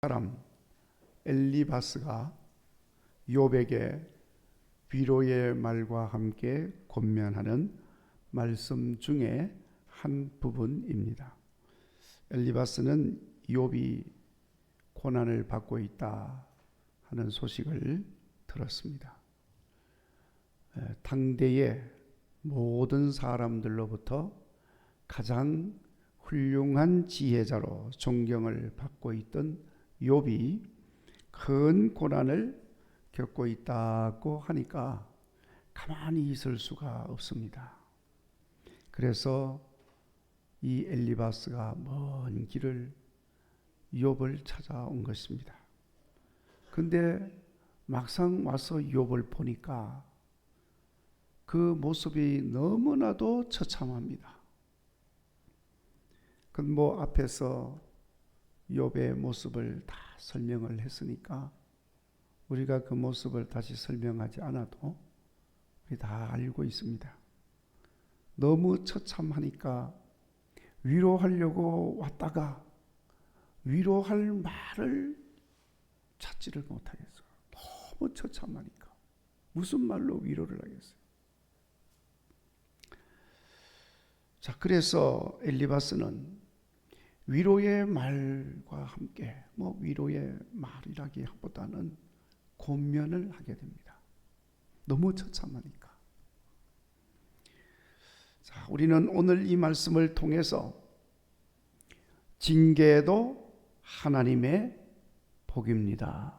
사람 엘리바스가 욥에게 위로의 말과 함께 권면하는 말씀 중에 한 부분입니다. 엘리바스는 욥이 고난을 받고 있다 하는 소식을 들었습니다. 당대의 모든 사람들로부터 가장 훌륭한 지혜자로 존경을 받고 있던 욥이 큰 고난을 겪고 있다고 하니까 가만히 있을 수가 없습니다. 그래서 이 엘리바스가 먼 길을 욥을 찾아온 것입니다. 근데 막상 와서 욥을 보니까 그 모습이 너무나도 처참합니다. 그 앞에서 욥의 모습을 다 설명을 했으니까 우리가 그 모습을 다시 설명하지 않아도 우리 다 알고 있습니다. 너무 처참하니까 위로하려고 왔다가 위로할 말을 찾지를 못하겠어요. 너무 처참하니까 무슨 말로 위로를 하겠어요. 자, 그래서 엘리바스는 위로의 말과 함께 위로의 말이라기보다는 권면을 하게 됩니다. 너무 처참하니까. 자, 우리는 오늘 이 말씀을 통해서 징계도 하나님의 복입니다.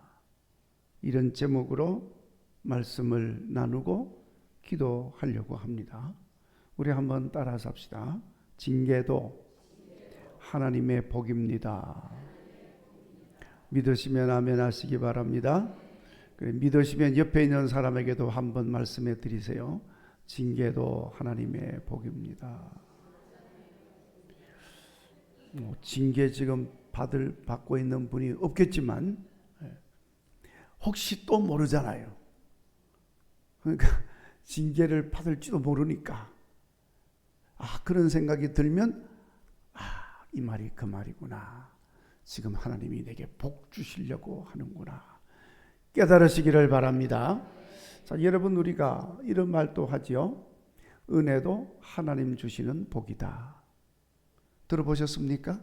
이런 제목으로 말씀을 나누고 기도하려고 합니다. 우리 한번 따라서 합시다. 징계도 하나님의 복입니다. 믿으시면 아멘 하시기 바랍니다. 믿으시면 옆에 있는 사람에게도 한번 말씀해 드리세요. 징계도 하나님의 복입니다. 징계 지금 받고 있는 분이 없겠지만 혹시 또 모르잖아요. 그러니까 징계를 받을지도 모르니까 그런 생각이 들면 이 말이 그 말이구나. 지금 하나님이 내게 복 주시려고 하는구나. 깨달으시기를 바랍니다. 자, 여러분, 우리가 이런 말도 하지요. 은혜도 하나님 주시는 복이다. 들어보셨습니까?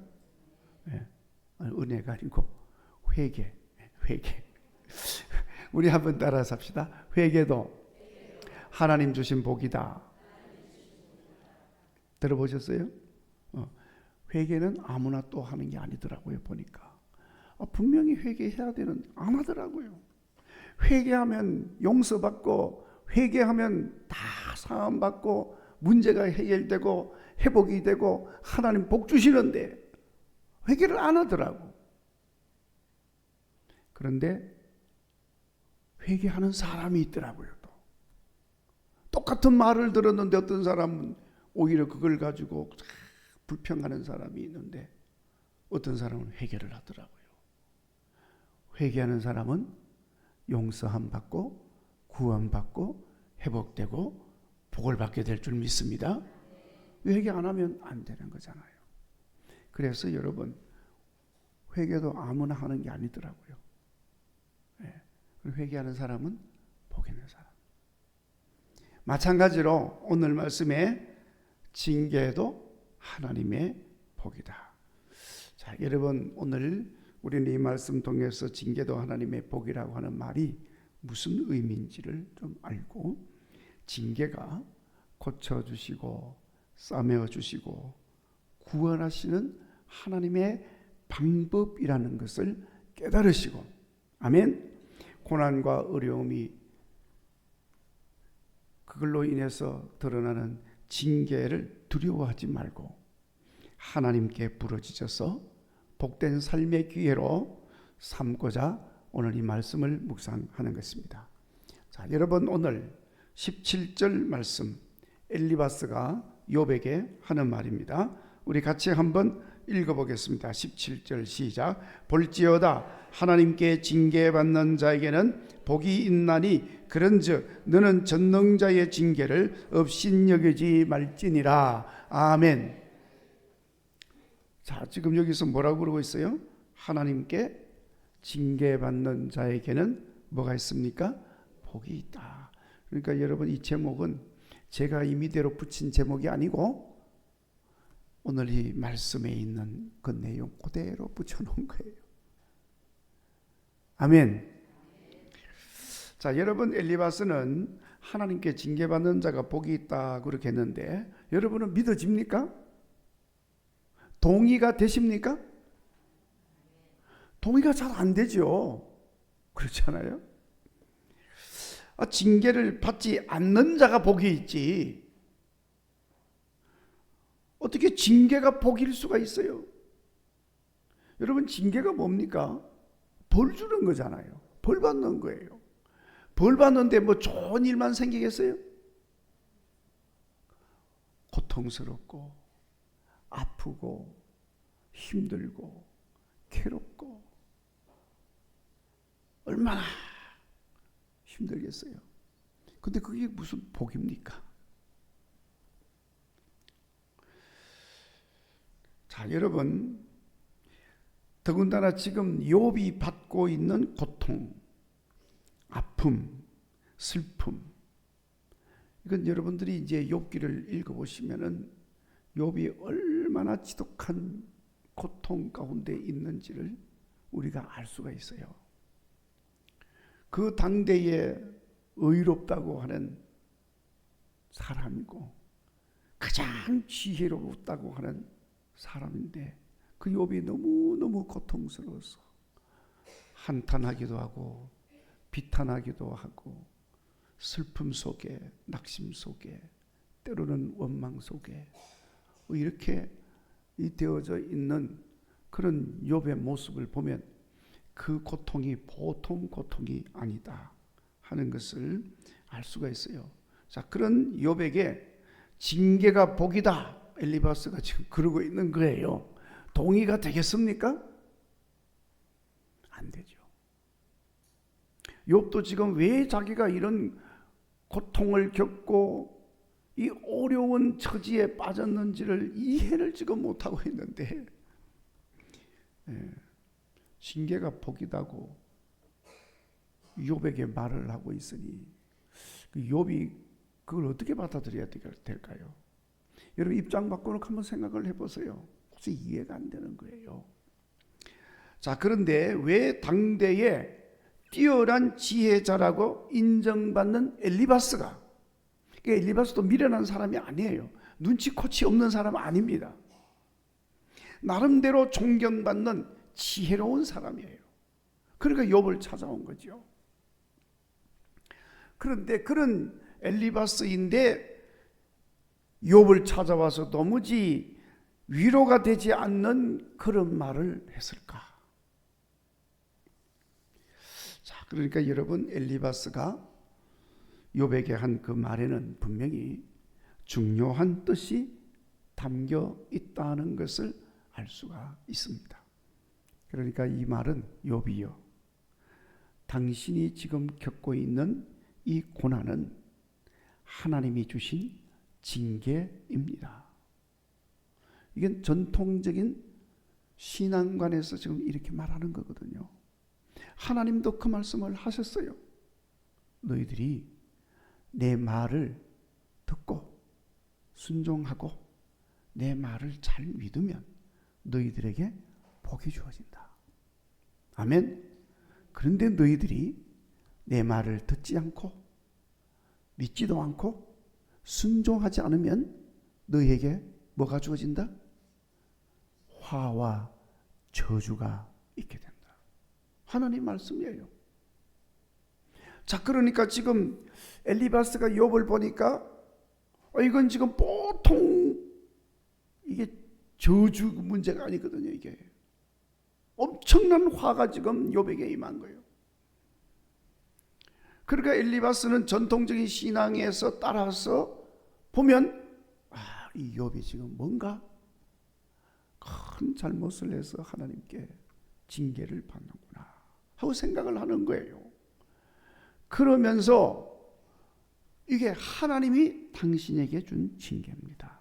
네. 은혜가 아니고 회개. 우리 한번 따라서 합시다. 회개도 하나님 주신 복이다. 들어보셨어요? 회개는 아무나 또 하는 게 아니더라고요. 보니까 분명히 회개해야 되는, 안 하더라고요. 회개하면 용서받고 회개하면 다 사함받고 문제가 해결되고 회복이 되고 하나님 복 주시는데 회개를 안 하더라고. 그런데 회개하는 사람이 있더라고요. 또 똑같은 말을 들었는데 어떤 사람은 오히려 그걸 가지고 불평하는 사람이 있는데 어떤 사람은 회개를 하더라고요. 회개하는 사람은 용서함 받고 구원 받고 회복되고 복을 받게 될 줄 믿습니다. 회개 안 하면 안 되는 거잖아요. 그래서 여러분, 회개도 아무나 하는 게 아니더라고요. 회개하는 사람은 복 있는 사람. 마찬가지로 오늘 말씀에 징계도 하나님의 복이다. 자, 여러분, 오늘 우리는 이 말씀 통해서 징계도 하나님의 복이라고 하는 말이 무슨 의미인지를 좀 알고, 징계가 고쳐주시고 싸매어주시고 구원하시는 하나님의 방법이라는 것을 깨달으시고, 아멘. 고난과 어려움이 그걸로 인해서 드러나는 징계를 두려워하지 말고 하나님께 부르짖어서 복된 삶의 기회로 삼고자 오늘 이 말씀을 묵상하는 것입니다. 자, 여러분, 오늘 17절 말씀, 엘리바스가 욥에게 하는 말입니다. 우리 같이 한번 읽어보겠습니다. 17절 시작. 볼지어다 하나님께 징계받는 자에게는 복이 있나니 그런즉 너는 전능자의 징계를 업신여기지 말지니라. 아멘. 자, 지금 여기서 뭐라고 그러고 있어요? 하나님께 징계받는 자에게는 뭐가 있습니까? 복이 있다. 그러니까 여러분, 이 제목은 제가 임의대로 붙인 제목이 아니고 오늘 이 말씀에 있는 그 내용 그대로 붙여놓은 거예요. 아멘. 자, 여러분, 엘리바스는 하나님께 징계받는 자가 복이 있다 그렇게 했는데 여러분은 믿어집니까? 동의가 되십니까? 동의가 잘 안 되죠. 그렇잖아요. 징계를 받지 않는 자가 복이 있지 어떻게 징계가 복일 수가 있어요? 여러분, 징계가 뭡니까? 벌 주는 거잖아요. 벌 받는 거예요. 벌 받는데 뭐 좋은 일만 생기겠어요? 고통스럽고 아프고 힘들고 괴롭고 얼마나 힘들겠어요. 근데 그게 무슨 복입니까? 자, 여러분, 더군다나 지금 욥이 받고 있는 고통, 아픔, 슬픔, 이건 여러분들이 이제 욥기를 읽어보시면은 욥이 얼마나 지독한 고통 가운데 있는지를 우리가 알 수가 있어요. 그 당대에 의롭다고 하는 사람이고 가장 지혜롭다고 하는 사람인데 그 욥이 너무너무 고통스러워서 한탄하기도 하고 비탄하기도 하고 슬픔 속에 낙심 속에 때로는 원망 속에 이렇게 되어져 있는 그런 욥의 모습을 보면 그 고통이 보통 고통이 아니다 하는 것을 알 수가 있어요. 자, 그런 욥에게 징계가 복이다 엘리바스가 지금 그러고 있는 거예요. 동의가 되겠습니까? 안 되죠. 욥도 지금 왜 자기가 이런 고통을 겪고 이 어려운 처지에 빠졌는지를 이해를 지금 못하고 있는데 징계가 복이다고 욥에게 말을 하고 있으니 욥이 그걸 어떻게 받아들여야 될까요? 여러분, 입장 바꾸는 한번 생각을 해보세요. 혹시 이해가 안 되는 거예요. 자, 그런데 왜 당대에 뛰어난 지혜자라고 인정받는 엘리바스가, 엘리바스도 미련한 사람이 아니에요. 눈치코치 없는 사람 아닙니다. 나름대로 존경받는 지혜로운 사람이에요. 그러니까 욥을 찾아온 거죠. 그런데 그런 엘리바스인데 욥을 찾아와서 도무지 위로가 되지 않는 그런 말을 했을까? 자, 그러니까 여러분, 엘리바스가 욥에게 한 그 말에는 분명히 중요한 뜻이 담겨 있다는 것을 알 수가 있습니다. 그러니까 이 말은 욥이여, 당신이 지금 겪고 있는 이 고난은 하나님이 주신 징계입니다. 이건 전통적인 신앙관에서 지금 이렇게 말하는 거거든요. 하나님도 그 말씀을 하셨어요. 너희들이 내 말을 듣고 순종하고 내 말을 잘 믿으면 너희들에게 복이 주어진다. 아멘. 그런데 너희들이 내 말을 듣지 않고 믿지도 않고 순종하지 않으면 너희에게 뭐가 주어진다? 화와 저주가 있게 된다. 하나님 말씀이에요. 자, 그러니까 지금 엘리바스가 욥을 보니까 이건 지금 보통 이게 저주 문제가 아니거든요. 이게 엄청난 화가 지금 욥에게 임한 거예요. 그러니까 엘리바스는 전통적인 신앙에서 따라서 보면 이 욥이 지금 뭔가 큰 잘못을 해서 하나님께 징계를 받는구나 하고 생각을 하는 거예요. 그러면서 이게 하나님이 당신에게 준 징계입니다.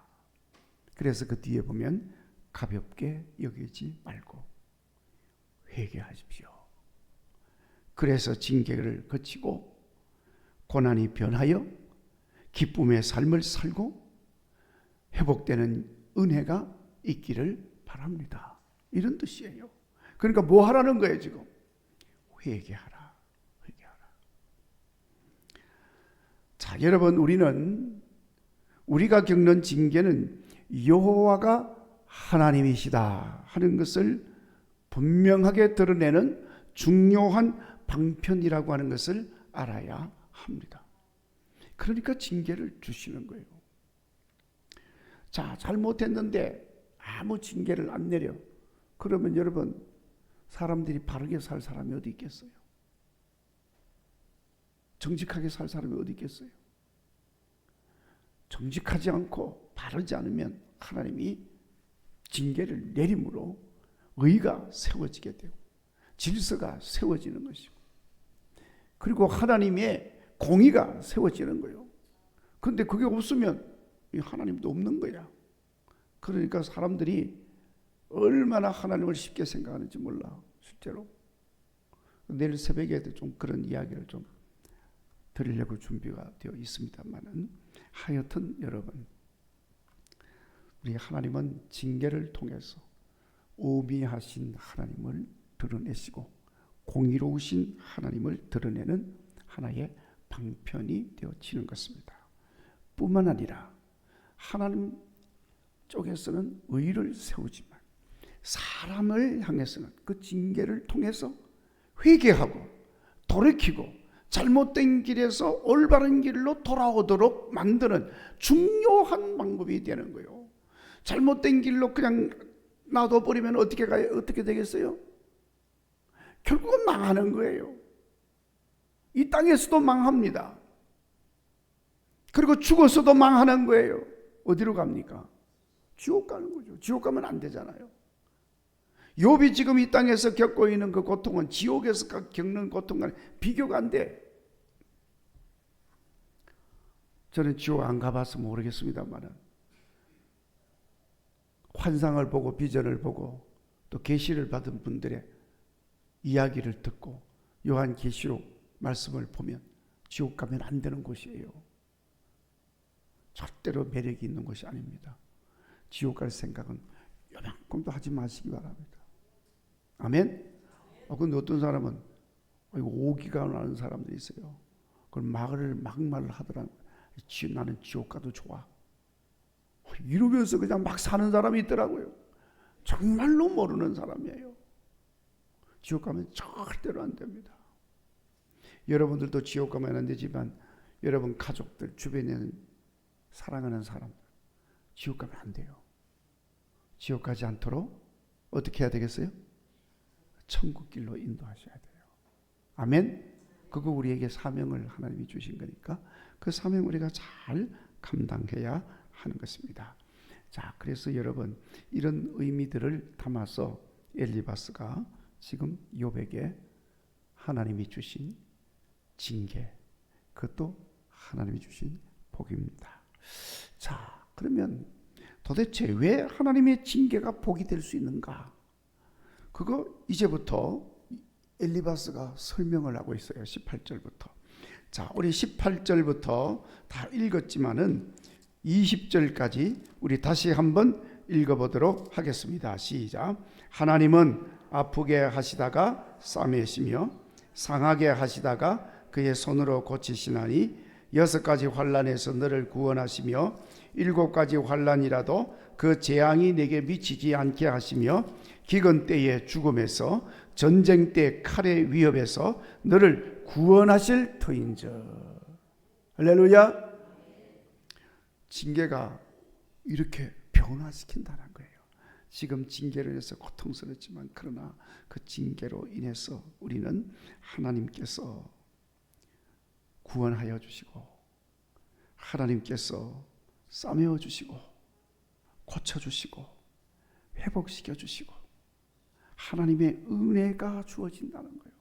그래서 그 뒤에 보면 가볍게 여기지 말고 회개하십시오. 그래서 징계를 거치고 고난이 변하여 기쁨의 삶을 살고 회복되는 은혜가 있기를 바랍니다. 이런 뜻이에요. 그러니까 뭐 하라는 거예요 지금? 회개하라. 회개하라. 자, 여러분, 우리가 겪는 징계는 여호와가 하나님이시다 하는 것을 분명하게 드러내는 중요한 방편이라고 하는 것을 알아야 합니다. 그러니까 징계를 주시는 거예요. 자, 잘못했는데 아무 징계를 안 내려. 그러면 여러분, 사람들이 바르게 살 사람이 어디 있겠어요? 정직하게 살 사람이 어디 있겠어요? 정직하지 않고 바르지 않으면 하나님이 징계를 내림으로 의가 세워지게 되고 질서가 세워지는 것이고, 그리고 하나님의 공의가 세워지는 거예요. 그런데 그게 없으면 하나님도 없는 거야. 그러니까 사람들이 얼마나 하나님을 쉽게 생각하는지 몰라. 실제로 내일 새벽에 좀 그런 이야기를 좀 드리려고 준비가 되어 있습니다만은, 하여튼 여러분, 우리 하나님은 징계를 통해서 오미하신 하나님을 드러내시고 공의로우신 하나님을 드러내는 하나의 방편이 되어지는 것입니다. 뿐만 아니라 하나님 쪽에서는 의를 세우지만 사람을 향해서는 그 징계를 통해서 회개하고 돌이키고 잘못된 길에서 올바른 길로 돌아오도록 만드는 중요한 방법이 되는 거예요. 잘못된 길로 그냥 놔둬버리면 어떻게 되겠어요? 결국은 망하는 거예요. 이 땅에서도 망합니다. 그리고 죽어서도 망하는 거예요. 어디로 갑니까? 지옥 가는 거죠. 지옥 가면 안 되잖아요. 욥이 지금 이 땅에서 겪고 있는 그 고통은 지옥에서 겪는 고통과 비교가 안 돼. 저는 지옥 안 가봐서 모르겠습니다만은 환상을 보고 비전을 보고 또 계시를 받은 분들의 이야기를 듣고 요한계시록 말씀을 보면 지옥 가면 안 되는 곳이에요. 절대로 매력이 있는 곳이 아닙니다. 지옥 갈 생각은 요만큼도 하지 마시기 바랍니다. 아멘? 근데 어떤 사람은 오기가 나는 사람들이 있어요. 그걸 막말을 하더라고요. 나는 지옥 가도 좋아. 이러면서 그냥 막 사는 사람이 있더라고요. 정말로 모르는 사람이에요. 지옥 가면 절대로 안 됩니다. 여러분들도 지옥 가면 안 되지만 여러분 가족들 주변에 있는 사랑하는 사람들 지옥 가면 안 돼요. 지옥 가지 않도록 어떻게 해야 되겠어요? 천국 길로 인도하셔야 돼요. 아멘? 그거 우리에게 사명을 하나님이 주신 거니까 그 사명 우리가 잘 감당해야 하는 것입니다. 자, 그래서 여러분, 이런 의미들을 담아서 엘리바스가 지금 욥에게 하나님이 주신 징계, 그것도 하나님이 주신 복입니다. 자, 그러면 도대체 왜 하나님의 징계가 복이 될 수 있는가? 그거 이제부터 엘리바스가 설명을 하고 있어요. 18절부터. 자, 우리 18절부터 다 읽었지만은 20절까지 우리 다시 한번 읽어보도록 하겠습니다. 시작. 하나님은 아프게 하시다가 싸매시며 상하게 하시다가 그의 손으로 고치시나니 6가지 환난에서 너를 구원하시며 7가지 환난이라도 그 재앙이 내게 미치지 않게 하시며 기근 때의 죽음에서 전쟁 때 칼의 위협에서 너를 구원하실 터인저. 할렐루야. 징계가 이렇게 변화시킨다는 거예요. 지금 징계로 인해서 고통스럽지만 그러나 그 징계로 인해서 우리는 하나님께서 구원하여 주시고 하나님께서 싸매어 주시고 고쳐주시고 회복시켜 주시고 하나님의 은혜가 주어진다는 거예요.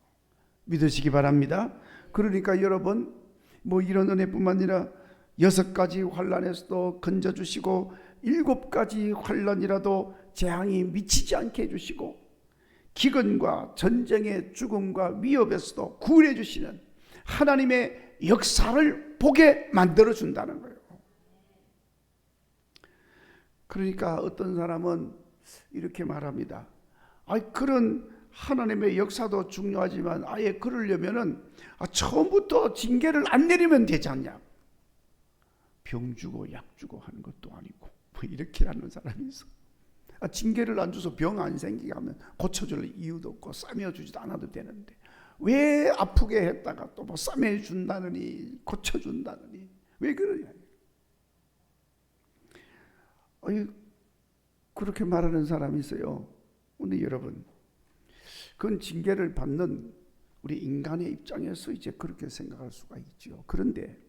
믿으시기 바랍니다. 그러니까 여러분, 이런 은혜뿐만 아니라 6가지 환난에서도 건져주시고 7가지 환난이라도 재앙이 미치지 않게 해주시고 기근과 전쟁의 죽음과 위협에서도 구원해 주시는 하나님의 역사를 보게 만들어 준다는 거예요. 그러니까 어떤 사람은 이렇게 말합니다. 그런 하나님의 역사도 중요하지만 아예 그러려면은 처음부터 징계를 안 내리면 되지 않냐. 병 주고 약 주고 하는 것도 아니고 뭐 이렇게 하는 사람이 있어. 징계를 안 줘서 병 안 생기게 하면 고쳐줄 이유도 없고 싸매주지도 않아도 되는데 왜 아프게 했다가 또 뭐 싸매준다느니 고쳐준다느니 왜 그러냐. 그렇게 말하는 사람이 있어요. 근데 여러분, 그건 징계를 받는 우리 인간의 입장에서 이제 그렇게 생각할 수가 있죠. 그런데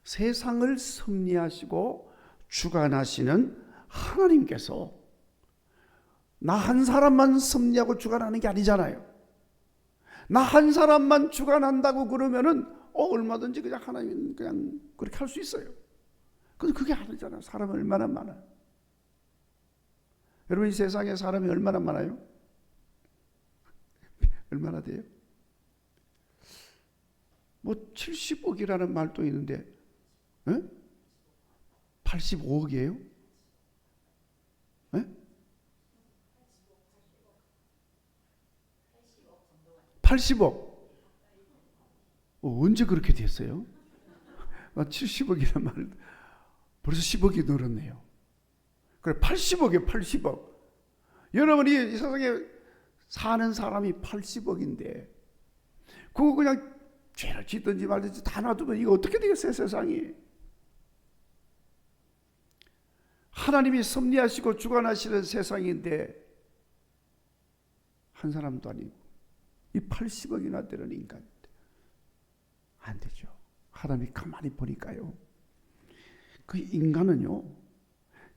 세상을 섭리하시고 주관하시는 하나님께서 나 한 사람만 섭리하고 주관하는 게 아니잖아요. 나 한 사람만 주관한다고 그러면은 얼마든지 그냥 하나님은 그냥 그렇게 할 수 있어요. 근데 그게 아니잖아요. 사람이 얼마나 많아요. 여러분, 이 세상에 사람이 얼마나 많아요? 얼마나 돼요? 뭐 70억이라는 말도 있는데 85억이에요? 80억. 언제 그렇게 됐어요? 70억이란 말 벌써 10억이 늘었네요. 그래, 80억이에요. 80억. 여러분이 이 세상에 사는 사람이 80억인데 그거 그냥 죄를 짓든지 말든지 다 놔두면 이거 어떻게 되겠어요, 세상이? 하나님이 섭리하시고 주관하시는 세상인데 한 사람도 아니고 이 80억이나 되는 인간인데 안 되죠. 하나님이 가만히 보니까요, 그 인간은요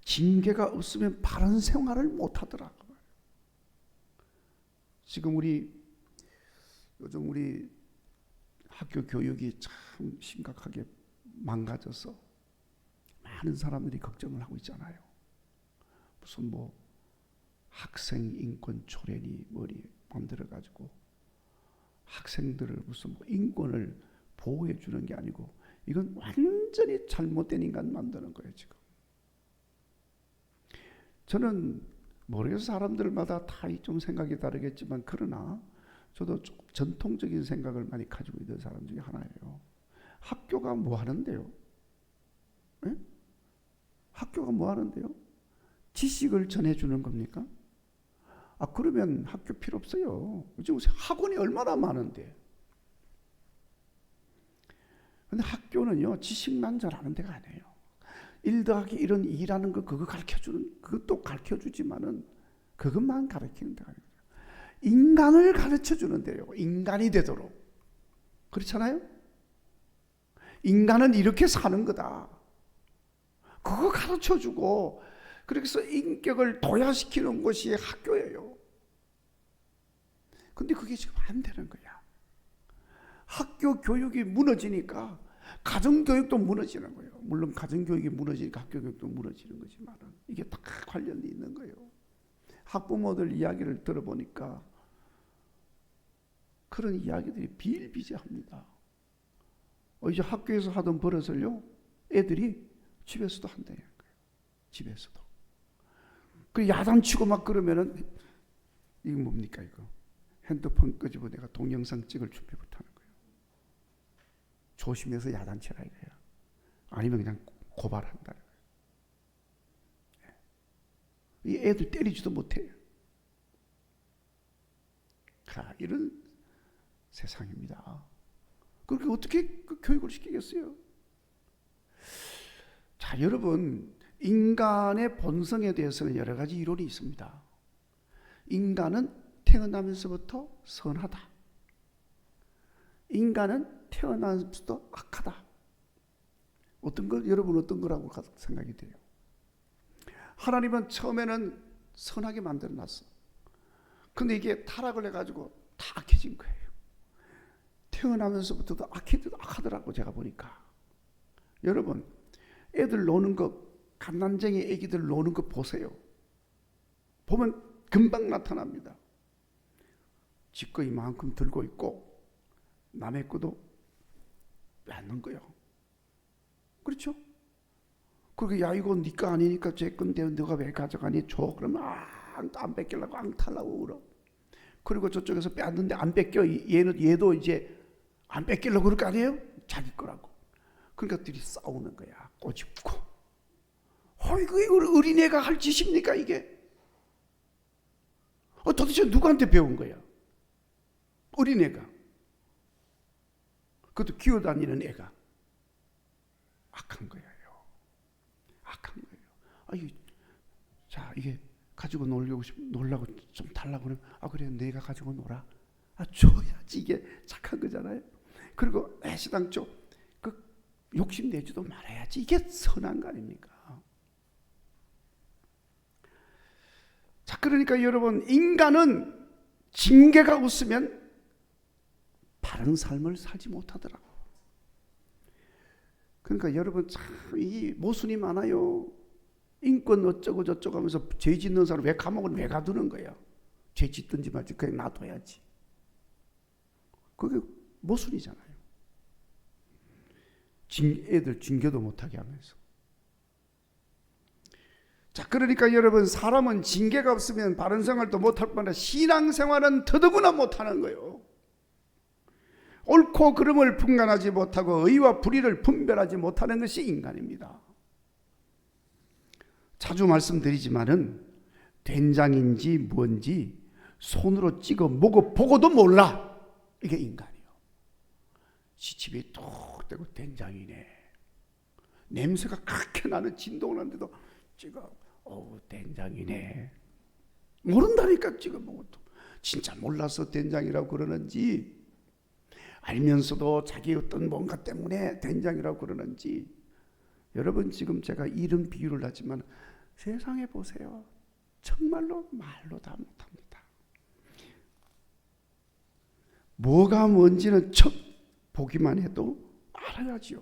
징계가 없으면 바른 생활을 못 하더라고요. 지금 요즘 우리 학교 교육이 참 심각하게 망가져서 많은 사람들이 걱정을 하고 있잖아요. 무슨 뭐 학생 인권 조례니 뭐니 만들어 가지고 학생들을 무슨 뭐 인권을 보호해 주는 게 아니고 이건 완전히 잘못된 인간 만드는 거예요, 지금. 저는 모르겠어요. 사람들마다 다 좀 생각이 다르겠지만 그러나 저도 좀 전통적인 생각을 많이 가지고 있는 사람 중에 하나예요. 학교가 뭐 하는데요? 네? 학교가 뭐 하는데요? 지식을 전해주는 겁니까? 그러면 학교 필요 없어요. 요즘 학원이 얼마나 많은데. 근데 학교는요, 지식만 전하는 데가 아니에요. 1 더하기 1은 2라는 거 그거 가르쳐주는, 그것도 가르쳐주지만은 그것만 가르치는 데가 아니에요. 인간을 가르쳐주는 데요. 인간이 되도록. 그렇잖아요? 인간은 이렇게 사는 거다. 그거 가르쳐주고, 그래서 인격을 도야시키는 것이 학교예요. 근데 그게 지금 안 되는 거야. 학교 교육이 무너지니까 가정교육도 무너지는 거예요. 물론 가정교육이 무너지니까 학교교육도 무너지는 거지만 이게 다 관련이 있는 거예요. 학부모들 이야기를 들어보니까 그런 이야기들이 비일비재합니다. 이제 학교에서 하던 버릇을요, 애들이 집에서도 한다는 거예요. 집에서도. 그 야단치고 막 그러면은 이거 뭡니까 이거? 핸드폰 끄집어 내가 동영상 찍을 준비부터 하는 거예요. 조심해서 야단치라 이거야. 아니면 그냥 고발한다는 거예요. 이 애들 때리지도 못해요. 이런 세상입니다. 그렇게 어떻게 그 교육을 시키겠어요? 자, 여러분, 인간의 본성에 대해서는 여러 가지 이론이 있습니다. 인간은 태어나면서부터 선하다. 인간은 태어나면서부터 악하다. 여러분 어떤 거라고 생각이 돼요? 하나님은 처음에는 선하게 만들어 놨어. 근데 이게 타락을 해가지고 다 악해진 거예요. 태어나면서부터도 악하더라고, 제가 보니까. 여러분, 애들 노는 거, 갓난쟁이 애기들 노는 거 보세요. 보면 금방 나타납니다. 지 거 이만큼 들고 있고 남의 것도 빼앗는 거예요. 그렇죠? 그리고 야 이거 네 거 아니니까 제 건데 너가 왜 가져가니? 줘. 그러면 안 뺏기려고 앙탈라고 울어. 그리고 저쪽에서 빼앗는데 안 뺏겨. 얘도 이제 안 뺏기려고 그럴 거 아니에요? 자기 거라고. 그러니까 둘이 싸우는 거야. 꼬집고. 이거 어린애가 할 짓입니까 이게? 도대체 누구한테 배운 거야? 어린애가. 그것도 기어다니는 애가. 악한 거예요. 악한 거예요. 자, 이게 가지고 놀라고 좀 달라고 그러면 그래 내가 가지고 놀아. 줘야지. 이게 착한 거잖아요. 그리고 애시당초 그 욕심 내지도 말아야지. 이게 선한 거 아닙니까? 자, 그러니까 여러분, 인간은 징계가 없으면 바른 삶을 살지 못하더라고. 그러니까 여러분 참 이 모순이 많아요. 인권 어쩌고 저쩌고 하면서 죄 짓는 사람 왜 감옥을 왜 가두는 거야? 죄 짓든지 말지 그냥 놔둬야지. 그게 모순이잖아요. 애들 징계도 못하게 하면서. 자, 그러니까 여러분 사람은 징계가 없으면 바른 생활도 못할 뿐 아니라 신앙생활은 더더구나 못하는 거예요. 옳고 그름을 분간하지 못하고 의와 불의를 분별하지 못하는 것이 인간입니다. 자주 말씀드리지만은 된장인지 뭔지 손으로 찍어 먹어보고도 몰라. 이게 인간이에요. 시집이 뚝 떼고 된장이네. 냄새가 그렇게 나는 진동을 하는데도 찍어 된장이네. 모른다니까 찍어 먹어도. 진짜 몰라서 된장이라고 그러는지 알면서도 자기 어떤 뭔가 때문에 된장이라고 그러는지. 여러분 지금 제가 이런 비유를 하지만 세상에 보세요. 정말로 말로 다 못합니다. 뭐가 뭔지는 척 보기만 해도 알아야지요.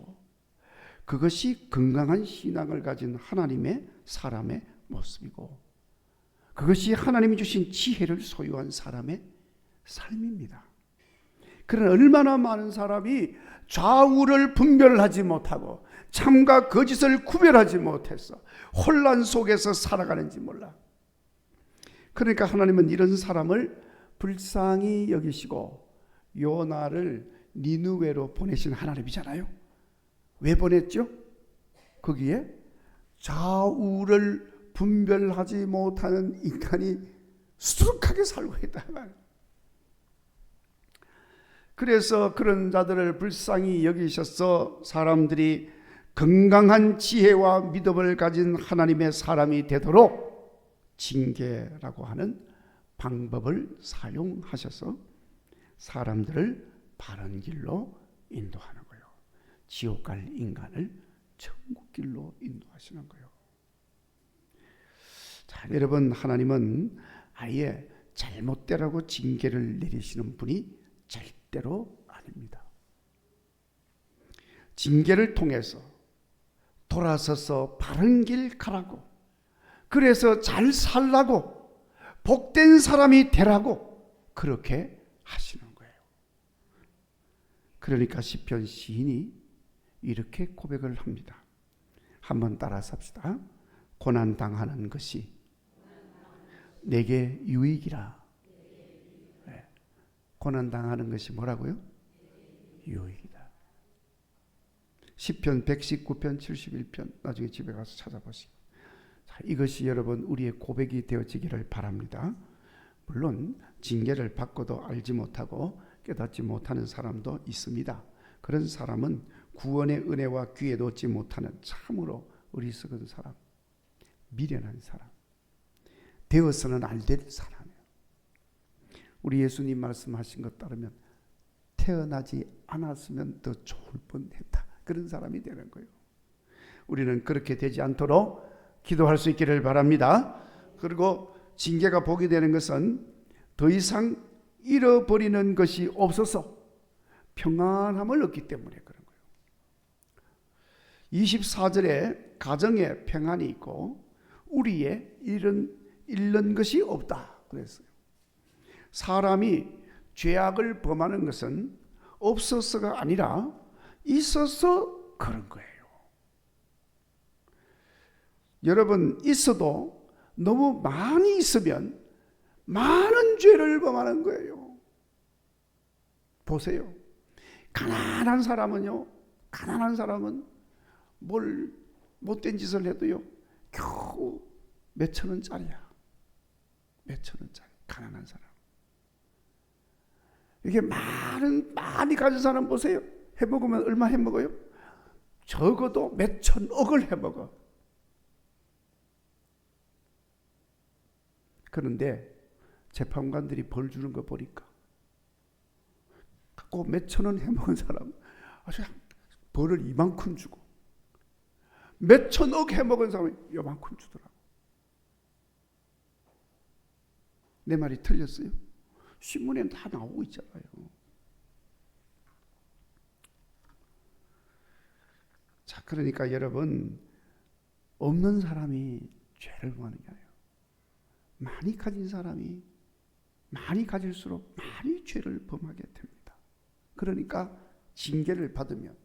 그것이 건강한 신앙을 가진 하나님의 사람의 모습이고 그것이 하나님이 주신 지혜를 소유한 사람의 삶입니다. 그러나 얼마나 많은 사람이 좌우를 분별하지 못하고 참과 거짓을 구별하지 못해서 혼란 속에서 살아가는지 몰라. 그러니까 하나님은 이런 사람을 불쌍히 여기시고 요나를 니느웨로 보내신 하나님이잖아요. 왜 보냈죠? 거기에 좌우를 분별하지 못하는 인간이 수두룩하게 살고 있다. 그래서 그런 자들을 불쌍히 여기셔서 사람들이 건강한 지혜와 믿음을 가진 하나님의 사람이 되도록 징계라고 하는 방법을 사용하셔서 사람들을 바른 길로 인도하는 거예요. 지옥 갈 인간을 천국 길로 인도하시는 거예요. 자, 여러분, 하나님은 아예 잘못되라고 징계를 내리시는 분이 절대로 아닙니다. 징계를 통해서 돌아서서 바른 길 가라고, 그래서 잘 살라고, 복된 사람이 되라고 그렇게 하시는 거예요. 그러니까 시편 시인이 이렇게 고백을 합니다. 한번 따라서 합시다. 고난당하는 것이 내게 유익이라. 네. 고난당하는 것이 뭐라고요? 유익이다. 시편 119편 71편 나중에 집에 가서 찾아보시고. 자, 이것이 여러분 우리의 고백이 되어지기를 바랍니다. 물론 징계를 받고도 알지 못하고 깨닫지 못하는 사람도 있습니다. 그런 사람은 구원의 은혜와 기회도 얻지 못하는 참으로 어리석은 사람, 미련한 사람, 되어서는 안 될 사람이에요. 우리 예수님 말씀하신 것 따르면 태어나지 않았으면 더 좋을 뻔했다. 그런 사람이 되는 거예요. 우리는 그렇게 되지 않도록 기도할 수 있기를 바랍니다. 그리고 징계가 복이 되는 것은 더 이상 잃어버리는 것이 없어서 평안함을 얻기 때문에 그런 거예요. 24절에 가정에 평안이 있고 우리의 잃는 것이 없다. 그랬어요. 사람이 죄악을 범하는 것은 없어서가 아니라 있어서 그런 거예요. 여러분, 있어도 너무 많이 있으면 많은 죄를 범하는 거예요. 보세요. 가난한 사람은 뭘 못된 짓을 해도요, 겨우 몇천 원짜리야. 몇천 원짜리. 가난한 사람. 이게 많이 가진 사람 보세요. 해먹으면 얼마 해먹어요? 적어도 몇천억을 해먹어. 그런데 재판관들이 벌 주는 거 보니까 꼭 몇천원 해먹은 사람 아주 벌을 이만큼 주고, 몇천억 해먹은 사람이 이만큼 주더라고. 내 말이 틀렸어요? 신문에 다 나오고 있잖아요. 자, 그러니까 여러분, 없는 사람이 죄를 범하는 게 아니에요. 많이 가진 사람이 많이 가질수록 많이 죄를 범하게 됩니다. 그러니까 징계를 받으면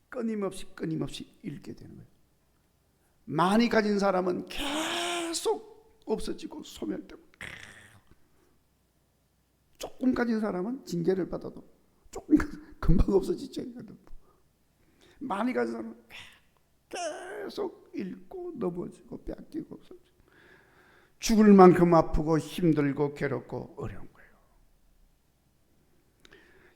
끊임없이 잃게 되는 거예요. 많이 가진 사람은 계속 없어지고 소멸되고, 조금 가진 사람은 징계를 받아도 조금 금방 없어지죠. 많이 가진 사람은 계속 잃고 넘어지고 뺏기고 없어지고, 죽을 만큼 아프고 힘들고 괴롭고 어려운 거예요.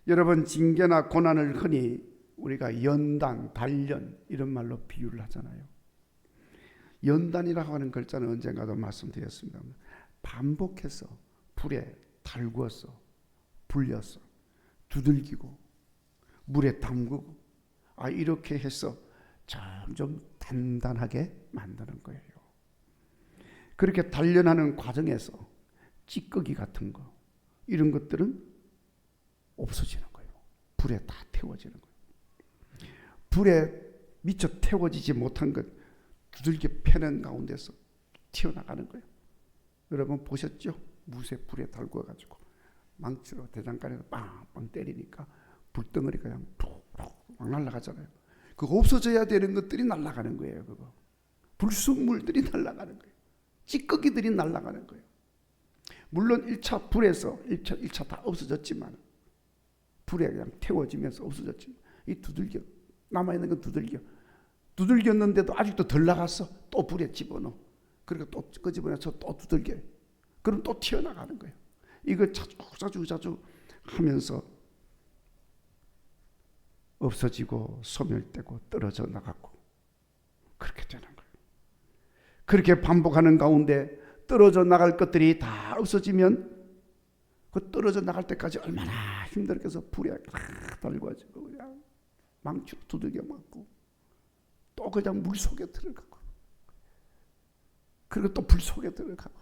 여러분, 징계나 고난을 흔히 우리가 연단, 단련 이런 말로 비유를 하잖아요. 연단이라고 하는 글자는 언젠가도 말씀드렸습니다. 반복해서 불에 달구어서 불려서 두들기고 물에 담그고, 이렇게 해서 점점 단단하게 만드는 거예요. 그렇게 단련하는 과정에서 찌꺼기 같은 거, 이런 것들은 없어지는 거예요. 불에 다 태워지는 거예요. 불에 미처 태워지지 못한 것 두들겨 패는 가운데서 튀어나가는 거예요. 여러분 보셨죠? 무쇠 불에 달궈가지고 망치로 대장간에서 빵빵 때리니까 불덩어리가 그냥 푹푹 막 날아가잖아요. 그거 없어져야 되는 것들이 날아가는 거예요. 그거 불순물들이 날아가는 거예요. 찌꺼기들이 날아가는 거예요. 물론 1차 불에서 1차 다 없어졌지만, 불에 그냥 태워지면서 없어졌지만, 이 두들겨 남아있는 건 두들겼는데도 아직도 덜 나갔어. 또 불에 집어넣어. 그리고 또 끄집어내서 또 두들겨. 그럼 또 튀어나가는 거예요. 이거 자주 하면서 없어지고 소멸되고 떨어져 나가고 그렇게 되는 거예요. 그렇게 반복하는 가운데 떨어져 나갈 것들이 다 없어지면 그 떨어져 나갈 때까지 얼마나 힘들겠어. 불에 달궈지고 그냥 망치로 두들겨 맞고 또 그냥 물 속에 들어가고 그리고 또 불 속에 들어가고,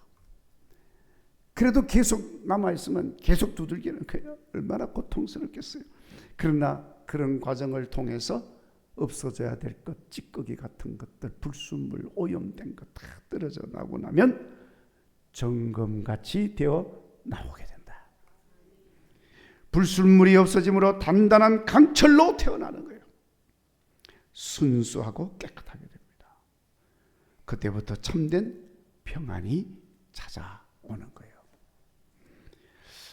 그래도 계속 남아있으면 계속 두들기는 거예요. 얼마나 고통스럽겠어요. 그러나 그런 과정을 통해서 없어져야 될 것, 찌꺼기 같은 것들, 불순물, 오염된 것 다 떨어져 나오고 나면 정금같이 되어 나오게 된다. 불순물이 없어짐으로 단단한 강철로 태어나는 거예요. 순수하고 깨끗하게 됩니다. 그때부터 참된 평안이 찾아오는 거예요.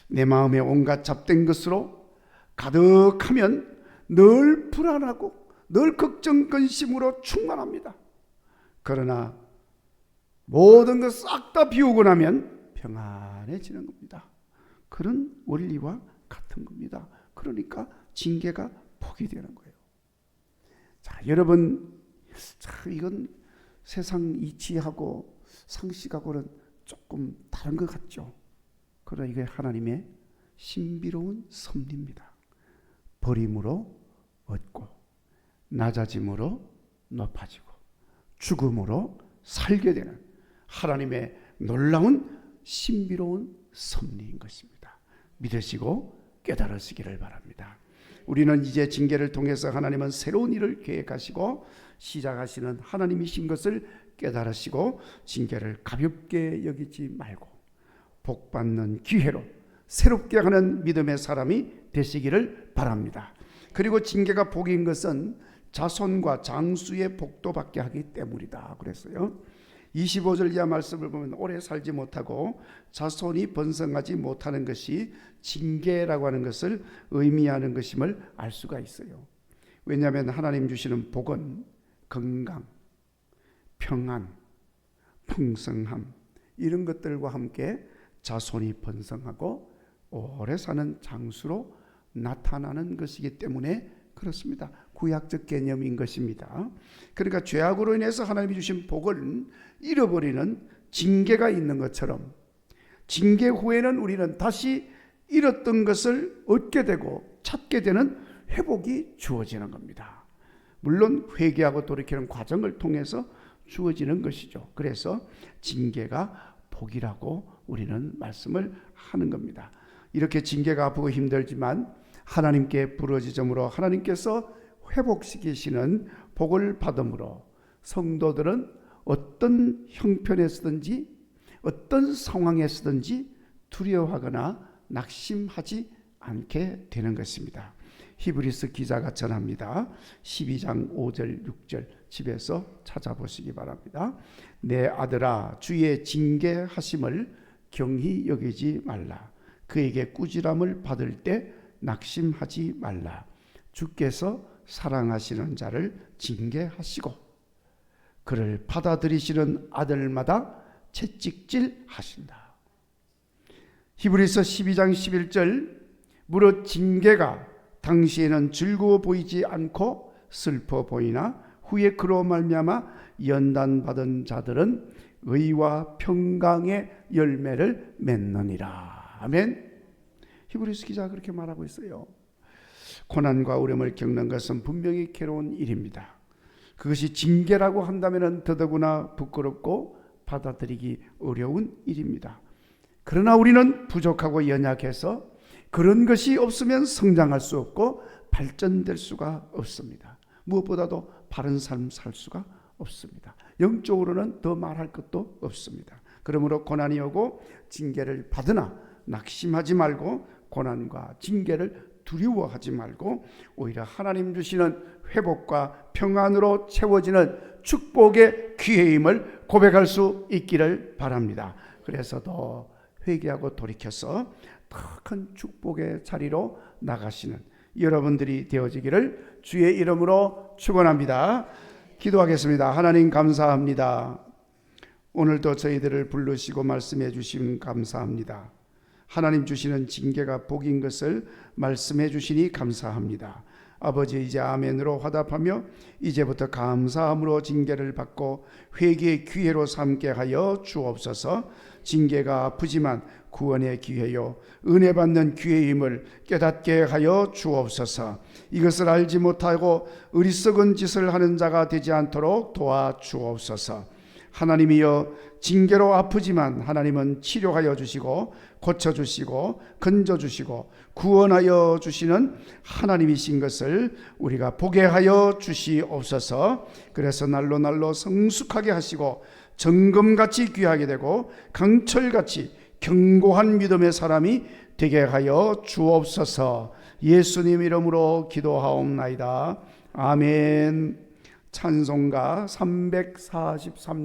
내 마음에 온갖 잡된 것으로 가득하면 늘 불안하고 늘 걱정 근심으로 충만합니다. 그러나 모든 것 싹 다 비우고 나면 평안해지는 겁니다. 그런 원리와 같은 겁니다. 그러니까 징계가 복이 되는 거예요. 자, 여러분, 이건 세상 이치하고 상식하고는 조금 다른 것 같죠. 그러나 이게 하나님의 신비로운 섭리입니다. 버림으로 얻고, 낮아짐으로 높아지고, 죽음으로 살게 되는 하나님의 놀라운 신비로운 섭리인 것입니다. 믿으시고 깨달으시기를 바랍니다. 우리는 이제 징계를 통해서 하나님은 새로운 일을 계획하시고 시작하시는 하나님이신 것을 깨달으시고 징계를 가볍게 여기지 말고 복받는 기회로 새롭게 하는 믿음의 사람이 되시기를 바랍니다. 그리고 징계가 복인 것은 자손과 장수의 복도 받게 하기 때문이다 그랬어요. 25절 이하 말씀을 보면 오래 살지 못하고 자손이 번성하지 못하는 것이 징계라고 하는 것을 의미하는 것임을 알 수가 있어요. 왜냐하면 하나님 주시는 복은 건강, 평안, 풍성함 이런 것들과 함께 자손이 번성하고 오래 사는 장수로 나타나는 것이기 때문에 그렇습니다. 구약적 개념인 것입니다. 그러니까 죄악으로 인해서 하나님이 주신 복을 잃어버리는 징계가 있는 것처럼 징계 후에는 우리는 다시 잃었던 것을 얻게 되고 찾게 되는 회복이 주어지는 겁니다. 물론 회개하고 돌이키는 과정을 통해서 주어지는 것이죠. 그래서 징계가 복이라고 우리는 말씀을 하는 겁니다. 이렇게 징계가 아프고 힘들지만 하나님께 부르짖음으로 하나님께서 회복시키시는 복을 받음으로 성도들은 어떤 형편에서든지 어떤 상황에서든지 두려워하거나 낙심하지 않게 되는 것입니다. 히브리서 기자가 전합니다. 12장 5절 6절 집에서 찾아보시기 바랍니다. 내 아들아 주의 징계하심을 경히 여기지 말라. 그에게 꾸지람을 받을 때 낙심하지 말라. 주께서 사랑하시는 자를 징계하시고 그를 받아들이시는 아들마다 채찍질 하신다. 히브리서 12장 11절 무릇 징계가 당시에는 즐거워 보이지 않고 슬퍼 보이나 후에 그로 말미암아 연단받은 자들은 의와 평강의 열매를 맺느니라. 아멘. 히브리서 기자가 그렇게 말하고 있어요. 고난과 어려움을 겪는 것은 분명히 괴로운 일입니다. 그것이 징계라고 한다면 더더구나 부끄럽고 받아들이기 어려운 일입니다. 그러나 우리는 부족하고 연약해서 그런 것이 없으면 성장할 수 없고 발전될 수가 없습니다. 무엇보다도 바른 삶 살 수가 없습니다. 영적으로는 더 말할 것도 없습니다. 그러므로 고난이 오고 징계를 받으나 낙심하지 말고 고난과 징계를 두려워하지 말고 오히려 하나님 주시는 회복과 평안으로 채워지는 축복의 기회임을 고백할 수 있기를 바랍니다. 그래서 더 회개하고 돌이켜서 더 큰 축복의 자리로 나가시는 여러분들이 되어지기를 주의 이름으로 축원합니다. 기도하겠습니다. 하나님 감사합니다. 오늘도 저희들을 부르시고 말씀해 주심 감사합니다. 하나님 주시는 징계가 복인 것을 말씀해 주시니 감사합니다. 아버지 이제 아멘으로 화답하며 이제부터 감사함으로 징계를 받고 회개의 기회로 삼게 하여 주옵소서. 징계가 아프지만 구원의 기회요 은혜 받는 기회임을 깨닫게 하여 주옵소서. 이것을 알지 못하고 어리석은 짓을 하는 자가 되지 않도록 도와주옵소서. 하나님이여 징계로 아프지만 하나님은 치료하여 주시고 고쳐주시고 건져주시고 구원하여 주시는 하나님이신 것을 우리가 보게 하여 주시옵소서. 그래서 날로 날로 성숙하게 하시고 정금같이 귀하게 되고 강철같이 견고한 믿음의 사람이 되게 하여 주옵소서. 예수님 이름으로 기도하옵나이다. 아멘. 찬송가 343장